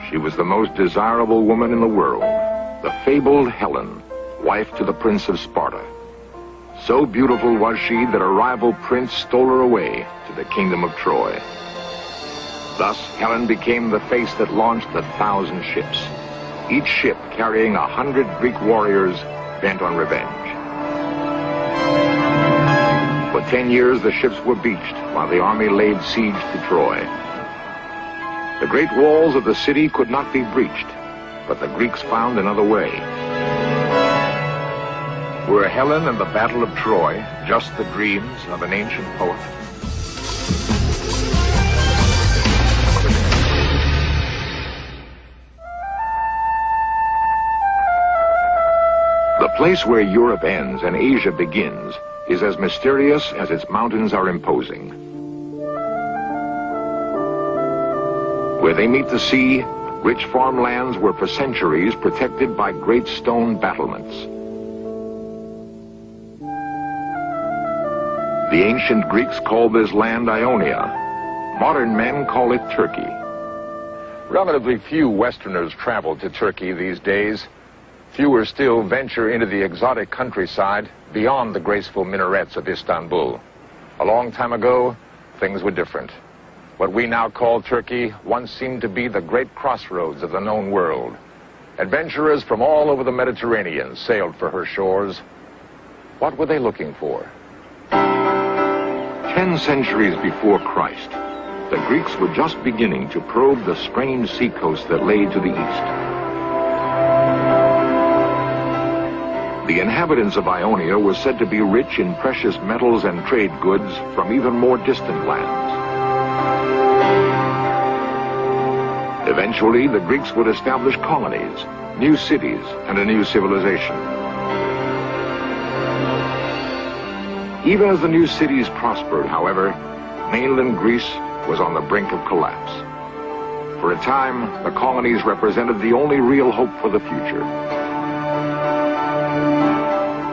She was the most desirable woman in the world, the fabled Helen, wife to the Prince of Sparta. So beautiful was she that a rival prince stole her away to the kingdom of Troy. Thus, Helen became the face that launched 1,000 ships, each ship carrying 100 Greek warriors bent on revenge. For 10 years, the ships were beached while the army laid siege to Troy. The great walls of the city could not be breached, but the Greeks found another way. Were Helen and the Battle of Troy just the dreams of an ancient poet? The place where Europe ends and Asia begins is as mysterious as its mountains are imposing. Where they meet the sea, rich farmlands were for centuries protected by great stone battlements. The ancient Greeks called this land Ionia. Modern men call it Turkey. Relatively few Westerners travel to Turkey these days. Fewer still venture into the exotic countryside beyond the graceful minarets of Istanbul. A long time ago, things were different. What we now call Turkey once seemed to be the great crossroads of the known world. Adventurers from all over the Mediterranean sailed for her shores. What were they looking for? 10 centuries before Christ, the Greeks were just beginning to probe the strange seacoast that lay to the east. The inhabitants of Ionia were said to be rich in precious metals and trade goods from even more distant lands. Eventually, the Greeks would establish colonies, new cities, and a new civilization. Even as the new cities prospered, however, mainland Greece was on the brink of collapse. For a time, the colonies represented the only real hope for the future.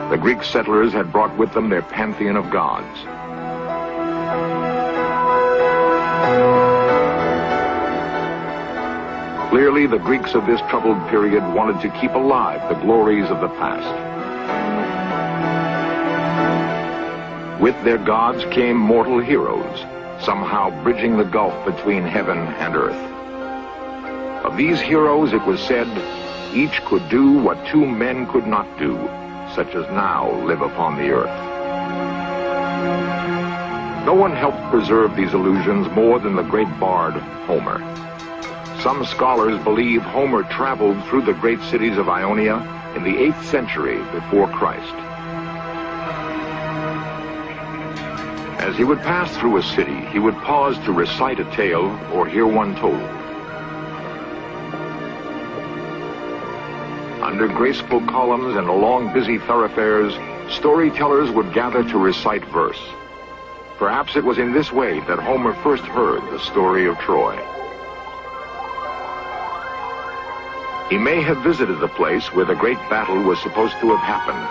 The Greek settlers had brought with them their pantheon of gods. Clearly, the Greeks of this troubled period wanted to keep alive the glories of the past. With their gods came mortal heroes, somehow bridging the gulf between heaven and earth. Of these heroes, it was said, each could do what 2 men could not do, such as now live upon the earth. No one helped preserve these illusions more than the great bard, Homer. Some scholars believe Homer traveled through the great cities of Ionia in the 8th century before Christ. As he would pass through a city, he would pause to recite a tale or hear one told. Under graceful columns and along busy thoroughfares, storytellers would gather to recite verse. Perhaps it was in this way that Homer first heard the story of Troy. He may have visited the place where the great battle was supposed to have happened.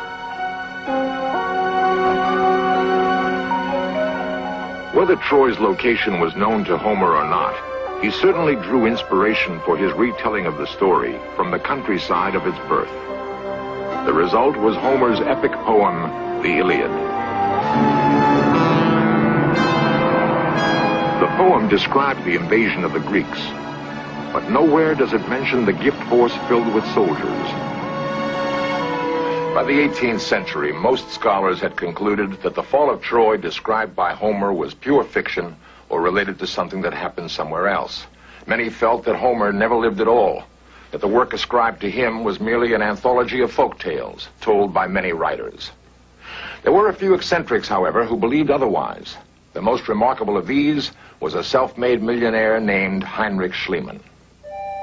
Whether Troy's location was known to Homer or not, he certainly drew inspiration for his retelling of the story from the countryside of its birth. The result was Homer's epic poem, the Iliad. The poem described the invasion of the Greeks, but nowhere does it mention the gift force filled with soldiers. By the 18th century, most scholars had concluded that the fall of Troy described by Homer was pure fiction or related to something that happened somewhere else. Many felt that Homer never lived at all, that the work ascribed to him was merely an anthology of folk tales told by many writers. There were a few eccentrics, however, who believed otherwise. The most remarkable of these was a self-made millionaire named Heinrich Schliemann.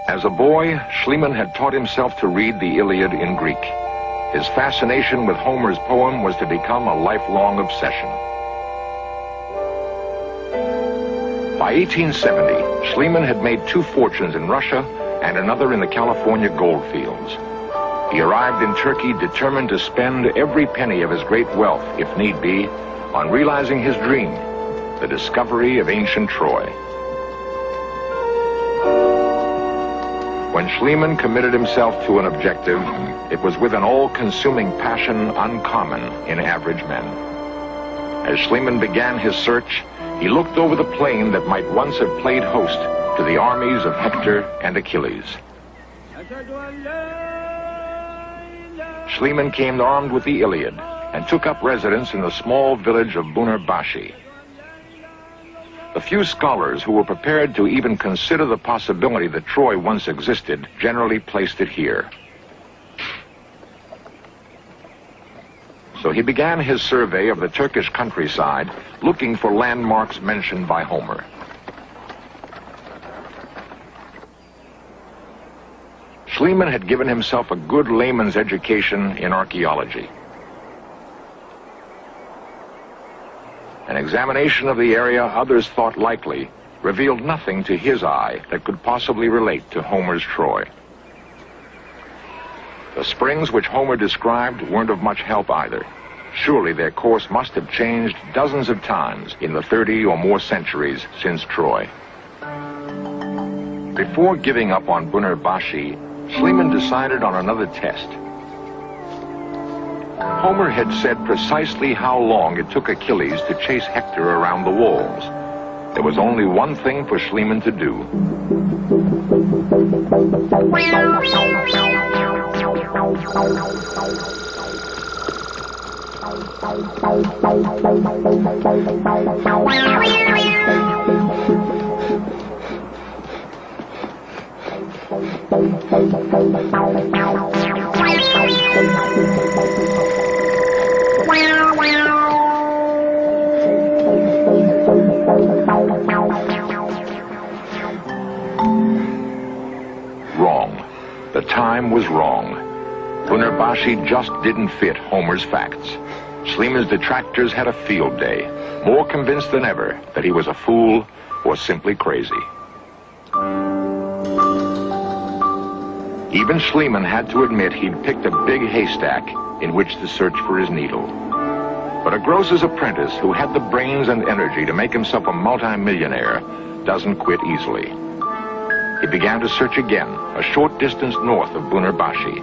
As a boy, Schliemann had taught himself to read the Iliad in Greek. His fascination with Homer's poem was to become a lifelong obsession. By 1870, Schliemann had made 2 fortunes in Russia and another in the California gold fields. He arrived in Turkey determined to spend every penny of his great wealth, if need be, on realizing his dream, the discovery of ancient Troy. When Schliemann committed himself to an objective, it was with an all-consuming passion uncommon in average men. As Schliemann began his search, he looked over the plain that might once have played host to the armies of Hector and Achilles. Schliemann came armed with the Iliad and took up residence in the small village of Bunarbashi. The few scholars who were prepared to even consider the possibility that Troy once existed generally placed it here. So he began his survey of the Turkish countryside, looking for landmarks mentioned by Homer. Schliemann had given himself a good layman's education in archaeology. An examination of the area others thought likely revealed nothing to his eye that could possibly relate to Homer's Troy. The springs which Homer described weren't of much help either. Surely their course must have changed dozens of times in the 30 or more centuries since Troy. Before giving up on Bunarbashi, Schliemann decided on another test. Homer had said precisely how long it took Achilles to chase Hector around the walls. There was only one thing for Schliemann to do. Wrong. The time was wrong. Bunarbashi just didn't fit Homer's facts. Schliemann's detractors had a field day, more convinced than ever that he was a fool or simply crazy. Even Schliemann had to admit he'd picked a big haystack in which to search for his needle. But a grocer's apprentice who had the brains and energy to make himself a multi-millionaire doesn't quit easily. He began to search again, a short distance north of Bunarbashi.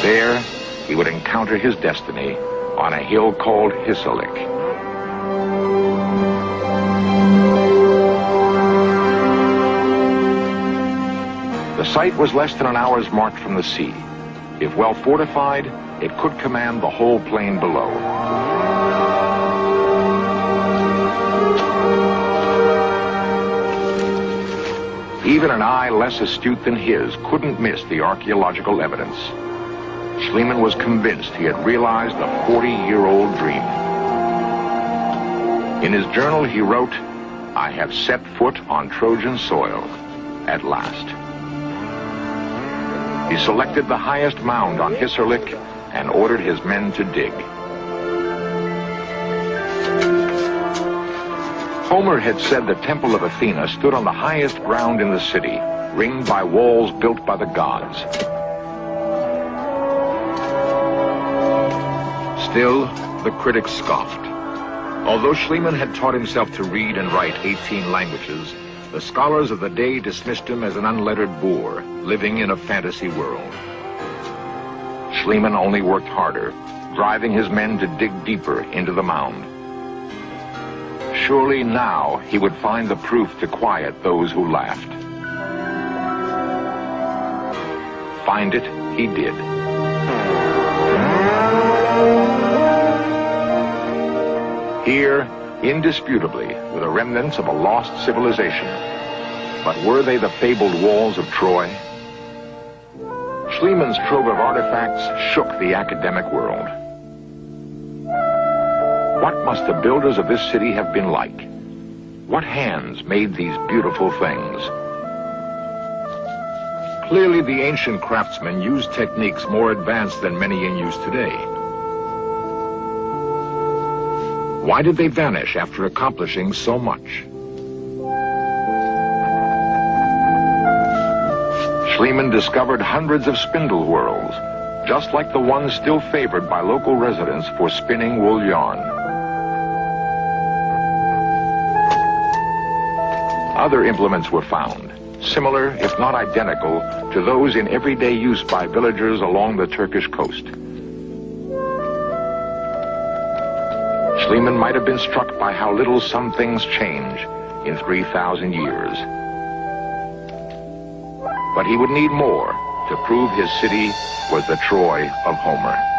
There, he would encounter his destiny on a hill called Hisarlik. The site was less than an hour's march from the sea. If well fortified, it could command the whole plain below. Even an eye less astute than his couldn't miss the archaeological evidence. Schliemann was convinced he had realized a 40-year-old dream. In his journal, he wrote, "I have set foot on Trojan soil, at last." He selected the highest mound on Hisarlik and ordered his men to dig. Homer had said the Temple of Athena stood on the highest ground in the city, ringed by walls built by the gods. Still, the critics scoffed. Although Schliemann had taught himself to read and write 18 languages, the scholars of the day dismissed him as an unlettered boor, living in a fantasy world. Schliemann only worked harder, driving his men to dig deeper into the mound. Surely now he would find the proof to quiet those who laughed. Find it he did. Here, indisputably, were the remnants of a lost civilization. But were they the fabled walls of Troy? Schliemann's trove of artifacts shook the academic world. What must the builders of this city have been like? What hands made these beautiful things? Clearly, the ancient craftsmen used techniques more advanced than many in use today. Why did they vanish after accomplishing so much? Schliemann discovered hundreds of spindle whorls, just like the ones still favored by local residents for spinning wool yarn. Other implements were found, similar, if not identical, to those in everyday use by villagers along the Turkish coast. Schliemann might have been struck by how little some things change in 3,000 years. But he would need more to prove his city was the Troy of Homer.